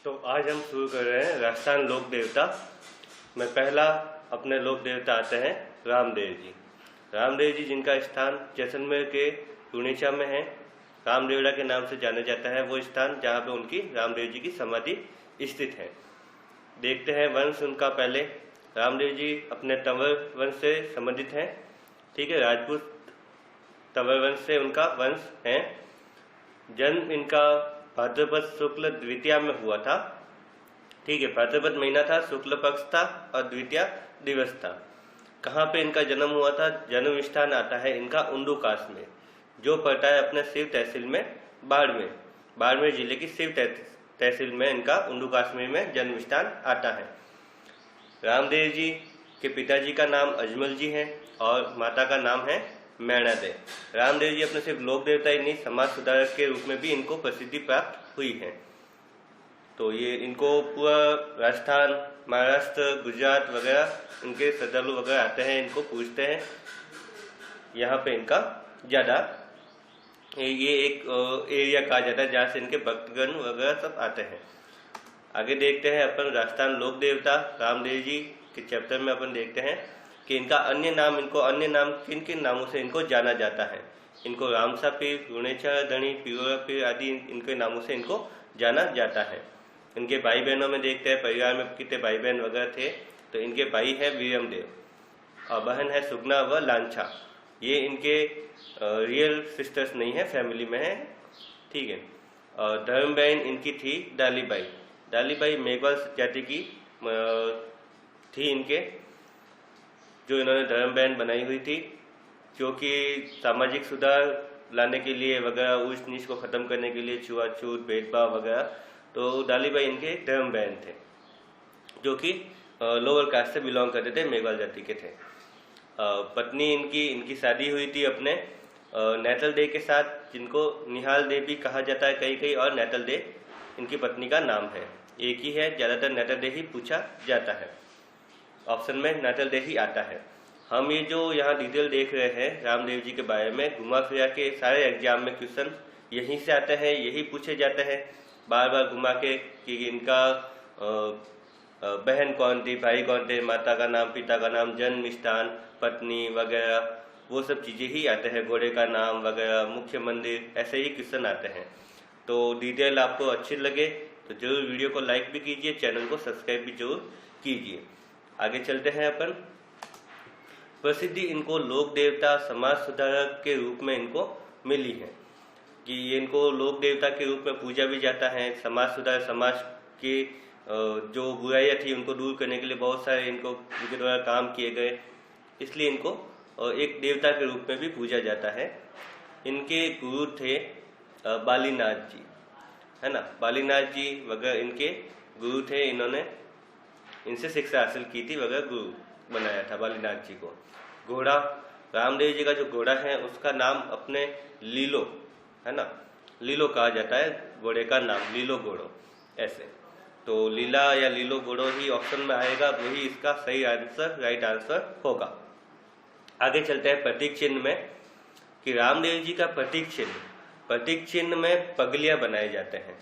आज हम शुरू कर रहे हैं राजस्थान लोक देवता में पहला अपने लोक देवता आते हैं रामदेव जी। रामदेव जी जिनका स्थान जैसलमेर के रुणेचा में है, रामदेवड़ा के नाम से जाना जाता है वो स्थान जहाँ पे उनकी रामदेव जी की समाधि स्थित है। देखते हैं वंश उनका। पहले रामदेव जी अपने तंवर वंश से संबंधित हैं। ठीक है, राजपूत तंवर वंश से उनका वंश है। जन्म इनका भाद्रपद शुक्ल द्वितीया में हुआ था। ठीक है, भाद्रपद महीना था, शुक्ल पक्ष था और द्वितीया दिवस था। कहाँ पे इनका जन्म हुआ था? जन्म स्थान आता है इनका उंडुकास में, जो पड़ता है अपने शिव तहसील में बाड़मेर। बाड़मेर जिले की शिव तहसील में इनका उंडुकास में जन्म स्थान आता है। रामदेव जी के पिताजी का नाम अजमल जी है और माता का नाम है मैणा दे। रामदेव जी अपने सिर्फ लोक देवता ही नहीं, समाज सुधारक के रूप में भी इनको प्रसिद्धि प्राप्त हुई है। तो ये इनको पूरा राजस्थान, महाराष्ट्र, गुजरात वगैरह इनके श्रद्धालु वगैरह आते हैं, इनको पूजते हैं। यहाँ पे इनका ज़्यादा ये एक एरिया कहा जाता है जहाँ से इनके भक्तगण वगैरह सब आते हैं। आगे देखते हैं अपन राजस्थान लोक देवता रामदेव जी के चैप्टर में अपन देखते हैं कि इनका अन्य नाम, इनको अन्य नाम किन किन नामों से इनको जाना जाता है। इनको रामसा पीर, रुणेचा धणी, पिरोरा पीर आदि इनके नामों से इनको जाना जाता है। इनके भाई बहनों में देखते हैं, परिवार में कितने भाई बहन वगैरह थे। तो इनके भाई है वीरमदेव और बहन है सुगना व लांछा। ये इनके रियल सिस्टर्स नहीं है, फैमिली में है। ठीक है, और धर्म बहन इनकी थी डालीबाई। डालीबाई मेघवाल जाति की थी इनके, जो इन्होंने धर्म बहन बनाई हुई थी, क्योंकि सामाजिक सुधार लाने के लिए वगैरह, ऊंच नीच को ख़त्म करने के लिए, छुआछूत भेदभाव वगैरह। तो डालीबाई इनके धर्म बहन थे, जो कि लोअर कास्ट से बिलोंग करते थे, मेघवाल जाति के थे। पत्नी इनकी शादी हुई थी अपने नेतल दे के साथ, जिनको निहाल दे भी कहा जाता है कहीं, और नेतल दे इनकी पत्नी का नाम है। एक ही है, ज़्यादातर नेतल दे ही पूछा जाता है। ऑप्शन में नेतल दे ही आता है। हम ये जो यहाँ डिटेल देख रहे हैं रामदेव जी के बारे में, घुमा फिरा के सारे एग्जाम में क्वेश्चन यहीं से आते हैं, यही पूछे जाते हैं बार बार घुमा के कि इनका बहन कौन थी, भाई कौन थे, माता का नाम, पिता का नाम, जन्म स्थान, पत्नी वगैरह, वो सब चीज़ें ही आते हैं, घोड़े का नाम वगैरह, मुख्य मंदिर, ऐसे ही क्वेश्चन आते हैं। तो डिटेल आपको अच्छी लगे तो जरूर वीडियो को लाइक भी कीजिए, चैनल को सब्सक्राइब भी जरूर कीजिए। आगे चलते हैं अपन। प्रसिद्धि इनको लोक देवता, समाज सुधारक के रूप में इनको मिली है कि ये इनको लोक देवता के रूप में पूजा भी जाता है। समाज सुधार, समाज के जो बुराइयाँ थी उनको दूर करने के लिए बहुत सारे इनको इनके द्वारा काम किए गए, इसलिए इनको एक देवता के रूप में भी पूजा जाता है। इनके गुरु थे बालीनाथ जी, है ना। बालीनाथ जी वगैरह इनके गुरु थे, इन्होंने इनसे शिक्षा हासिल की थी वगैरह, गुरु बनाया था बालीनाथ जी को। घोड़ा, रामदेव जी का जो घोड़ा है उसका नाम अपने लीलो, है ना, लीलो कहा जाता है घोड़े का नाम, लीलो घोड़ो ऐसे। तो लीला या लीलो घोड़ो ही ऑप्शन में आएगा, वही इसका सही आंसर, राइट आंसर होगा। आगे चलते हैं प्रतीक चिन्ह में कि रामदेव जी का प्रतीक चिन्ह में पगलियां बनाए जाते हैं।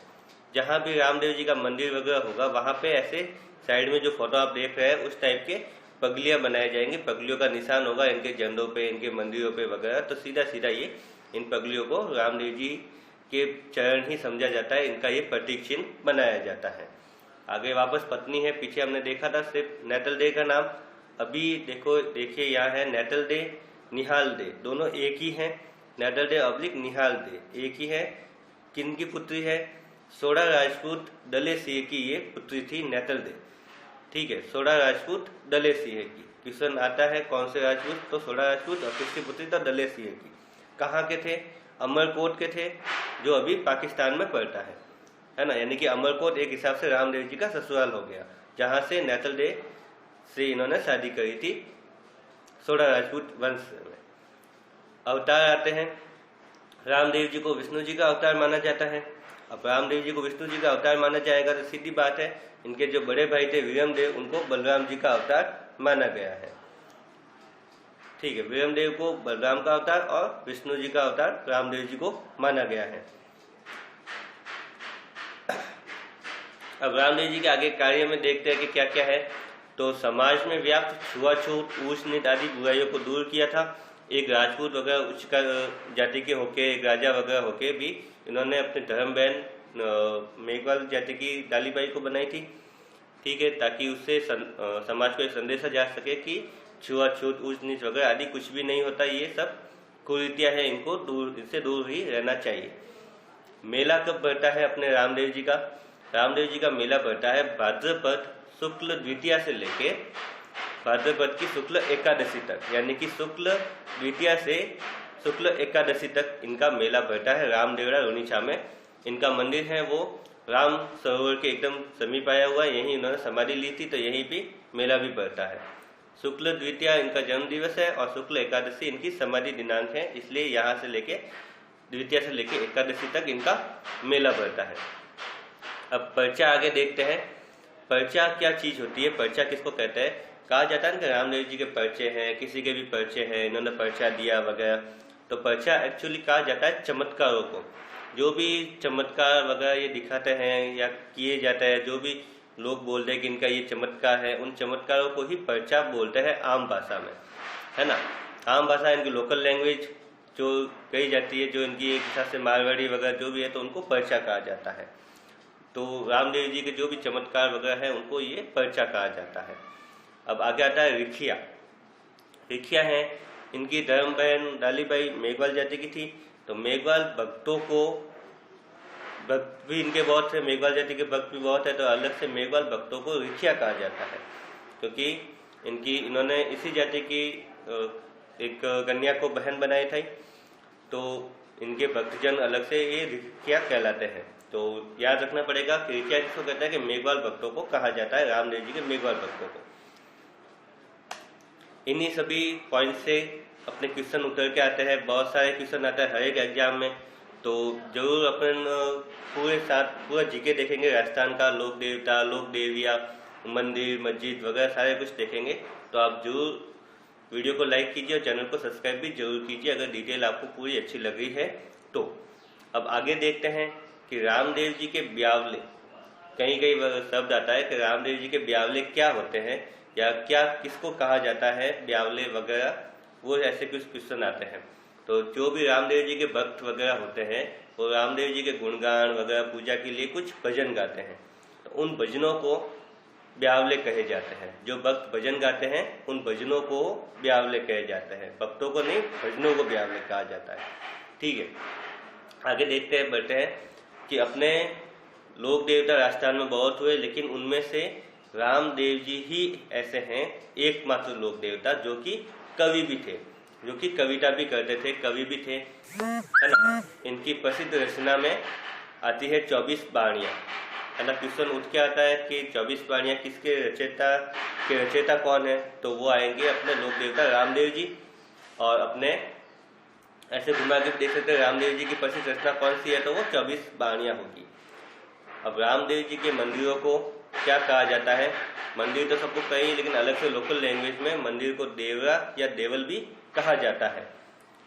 जहाँ भी रामदेव जी का मंदिर वगैरह होगा वहाँ पे ऐसे साइड में जो फोटो आप देख रहे हैं उस टाइप के पगलियां बनाए जाएंगे। पगलियों का निशान होगा इनके झंडों पे, इनके मंदिरों पे वगैरह। तो सीधा सीधा ये इन पगलियों को रामदेव जी के चरण ही समझा जाता है, इनका ये प्रतीक चिन्ह बनाया जाता है। आगे वापस पत्नी है, पीछे हमने देखा था सिर्फ नेतल दे का नाम, अभी देखिए यहाँ है नेतल दे, निहाल दे, दोनों एक ही हैं। नेतल दे अब्लिक निहाल दे एक ही है। किन की पुत्री है? सोडा राजपूत दले सिंह की ये पुत्री थी नेतल दे। ठीक है, सोडा राजपूत दले सिंह की। क्वेश्चन आता है कौन से राजपूत? तो सोडा राजपूत, और किसकी पुत्री? तो दले सिंह की। कहाँ के थे? अमरकोट के थे, जो अभी पाकिस्तान में पड़ता है ना। यानी कि अमरकोट एक हिसाब से रामदेव जी का ससुराल हो गया, जहाँ से नेतल दे से इन्होंने शादी करी थी सोडा राजपूत वंश में। अवतार आते हैं, रामदेव जी को विष्णु जी का अवतार माना जाता है। अब रामदेव जी को विष्णु जी का अवतार माना जाएगा तो सीधी बात है इनके जो बड़े भाई थे वीरमदेव, उनको बलराम जी का अवतार माना गया है। ठीक है, वीरमदेव को बलराम का अवतार और विष्णु जी का अवतार रामदेव जी को माना गया है। अब रामदेव जी के आगे कार्य में देखते हैं कि क्या क्या है। तो समाज में व्याप्त छुआछूत, ऊंच नीच आदि बुराइयों को दूर किया था। एक राजपूत वगैरह उच्च जाति के होके, एक राजा वगैरह होके भी इन्होंने अपने धर्म बहन मेघवाल जाति की डालीबाई को बनाई थी, ठीक है, ताकि उससे समाज को एक संदेशा जा सके कि छुआछूत, ऊंच नीच वगैरह आदि कुछ भी नहीं होता, ये सब कुरीतियां हैं, इनसे दूर ही रहना चाहिए। मेला कब बढ़ता है अपने रामदेव जी का? रामदेव जी का मेला बढ़ता है भाद्रपद शुक्ल द्वितीया से लेके भाद्रपद की शुक्ल एकादशी तक, यानी कि शुक्ल द्वितीया से शुक्ल एकादशी तक इनका मेला बढ़ता है रामदेवरा रुनीछा में। इनका मंदिर है वो राम सरोवर के एकदम समीप आया हुआ है, यहीं इन्होंने समाधि ली थी, तो यहीं भी मेला भी बढ़ता है। शुक्ल द्वितीया इनका जन्म दिवस है और शुक्ल एकादशी इनकी समाधि दिनांक है, इसलिए यहाँ से लेके द्वितीया से लेके एकादशी तक इनका मेला बढ़ता है। अब पर्चा आगे देखते हैं। पर्चा क्या चीज होती है, पर्चा किसको कहते हैं? कहा जाता है कि रामदेव जी के पर्चे हैं, किसी के भी पर्चे हैं, इन्होंने पर्चा दिया वगैरह। तो पर्चा एक्चुअली कहा जाता है चमत्कारों को, जो भी चमत्कार वगैरह ये दिखाते हैं या किए जाते हैं, जो भी लोग बोलते हैं कि इनका ये चमत्कार है, उन चमत्कारों को ही पर्चा बोलते हैं आम भाषा में, है ना। आम भाषा इनकी लोकल लैंग्वेज जो कही जाती है, जो इनकी एक हिसाब से मारवाड़ी वगैरह जो भी है, तो उनको पर्चा कहा जाता है। तो रामदेव जी के जो भी चमत्कार वगैरह है उनको ये पर्चा कहा जाता है। अब आगे आता है रिखिया। रिखिया है इनकी धर्म बहन डालीबाई मेघवाल जाति की थी। तो मेघवाल भक्तों को, भक्त भी इनके बहुत थे, मेघवाल जाति के भक्त भी बहुत है, तो अलग से मेघवाल भक्तों को रिखिया कहा जाता है, क्योंकि इन्होंने इसी जाति की एक कन्या को बहन बनाई थी। तो इनके भक्तजन अलग से ये रिखिया कहलाते हैं। तो याद रखना पड़ेगा कि रिखिया किसको कहता है कि मेघवाल भक्तों को कहा जाता है, रामदेव जी के मेघवाल भक्तों को। इन्हीं सभी पॉइंट से अपने क्वेश्चन उतर के आते हैं, बहुत सारे क्वेश्चन आते हैं हर एक एग्जाम में। तो जरूर अपन पूरा जीके देखेंगे, राजस्थान का लोक देवता, लोक देविया, मंदिर, मस्जिद वगैरह सारे कुछ देखेंगे। तो आप जरूर वीडियो को लाइक कीजिए और चैनल को सब्सक्राइब भी जरूर कीजिए अगर डिटेल आपको पूरी अच्छी लग रही है तो। अब आगे देखते हैं कि रामदेव जी के ब्यावले, कहीं शब्द आता है कि रामदेव जी के ब्यावले क्या होते हैं या क्या किसको कहा जाता है ब्यावले वगैरह, वो ऐसे कुछ क्वेश्चन आते हैं। तो जो भी रामदेव जी के भक्त वगैरह होते हैं वो रामदेव जी के गुणगान वगैरह पूजा के लिए कुछ भजन गाते हैं, तो उन भजनों को ब्यावले कहे जाते हैं। जो भक्त भजन गाते हैं उन भजनों को ब्यावले कहे जाते हैं, भक्तों को नहीं, भजनों को ब्यावले कहा जाता है, ठीक है। आगे देखते हैं, बढ़ते हैं कि अपने लोक देवता राजस्थान में बहुत हुए, लेकिन उनमें से रामदेव जी ही ऐसे हैं एकमात्र लोक देवता जो कि कवि भी थे, जो कि कविता भी करते थे, कवि भी थे, है ना। इनकी प्रसिद्ध रचना में आती है 24 बाणियां, है ना। क्वेश्चन उठ के आता है कि 24 बाणियां किसके रचयिता कौन है, तो वो आएंगे अपने लोक देवता रामदेव जी। और अपने ऐसे घुमा के देख सकते हैं रामदेव जी की प्रसिद्ध रचना कौन सी है, तो वो 24 बाणियां होगी। अब रामदेव जी के मंदिरों को क्या कहा जाता है? मंदिर तो सबको कही, लेकिन अलग से लोकल लैंग्वेज में मंदिर को देवरा या देवल भी कहा जाता है,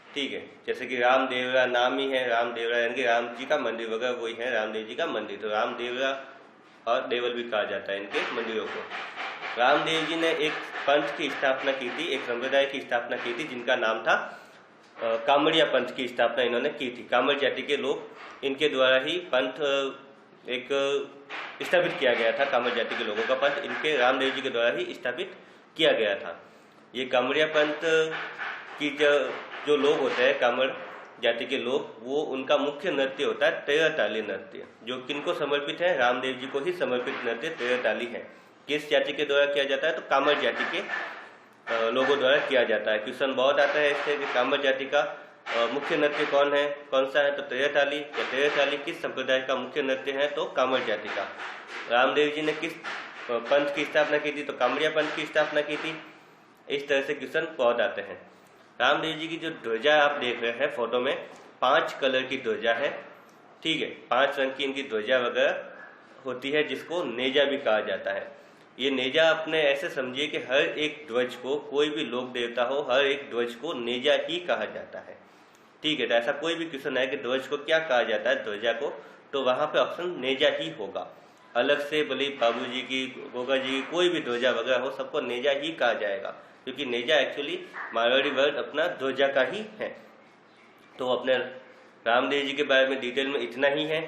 ठीक है। जैसे कि रामदेवरा नाम ही है, रामदेवरा यानी कि राम जी का मंदिर वगैरह वही है रामदेव जी का मंदिर, तो रामदेवरा और देवल भी कहा जाता है इनके मंदिरों को। रामदेव जी ने एक पंथ की स्थापना की थी, एक संप्रदाय की स्थापना की थी जिनका नाम था कामड़िया पंथ की स्थापना इन्होंने की थी। कामड़ जाति के लोग, इनके द्वारा ही पंथ एक स्थापित किया गया था। कामड़ जाति के लोगों का पंथ इनके रामदेव जी के द्वारा ही स्थापित किया गया था। ये कामड़िया पंथ की जो लोग होते हैं, कामड़ जाति के लोग, वो उनका मुख्य नृत्य होता है तेरताली नृत्य, जो किनको समर्पित है? रामदेव जी को ही समर्पित नृत्य तेरताली है। किस जाति के द्वारा किया जाता है? तो कामड़ जाति के लोगों द्वारा किया जाता है। क्वेश्चन बहुत आता है इससे कि कामड़ जाति का मुख्य नृत्य कौन सा है, तो तेरताली। या तेरताली किस संप्रदाय का मुख्य नृत्य है? तो कामड़ जाति का। रामदेव जी ने किस पंथ की स्थापना की थी? तो कामड़िया पंथ की स्थापना की थी। इस तरह से क्वेश्चन बहुत आते हैं। रामदेव जी की जो ध्वजा आप देख रहे हैं फोटो में, 5 कलर की ध्वजा है, ठीक है। 5 रंग की इनकी ध्वजा वगैरह होती है, जिसको नेजा भी कहा जाता है। ये नेजा अपने ऐसे समझिए कि हर एक ध्वज को, कोई भी लोक देवता हो, हर एक ध्वज को नेजा ही कहा जाता है, ठीक है। तो ऐसा कोई भी क्वेश्चन है कि ध्वज को क्या कहा जाता है, ध्वजा को, तो वहां पे ऑप्शन नेजा ही होगा। अलग से भले बाबू जी की, गोगा जी की, कोई भी ध्वजा वगैरह हो, सबको नेजा ही कहा जाएगा, क्योंकि नेजा एक्चुअली मारवाड़ी वर्ड अपना ध्वजा का ही है। तो अपने रामदेव जी के बारे में डिटेल में इतना ही है।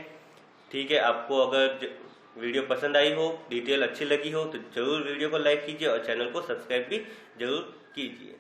ठीक है, आपको अगर वीडियो पसंद आई हो, डिटेल अच्छी लगी हो, तो जरूर वीडियो को लाइक कीजिए और चैनल को सब्सक्राइब भी जरूर कीजिए।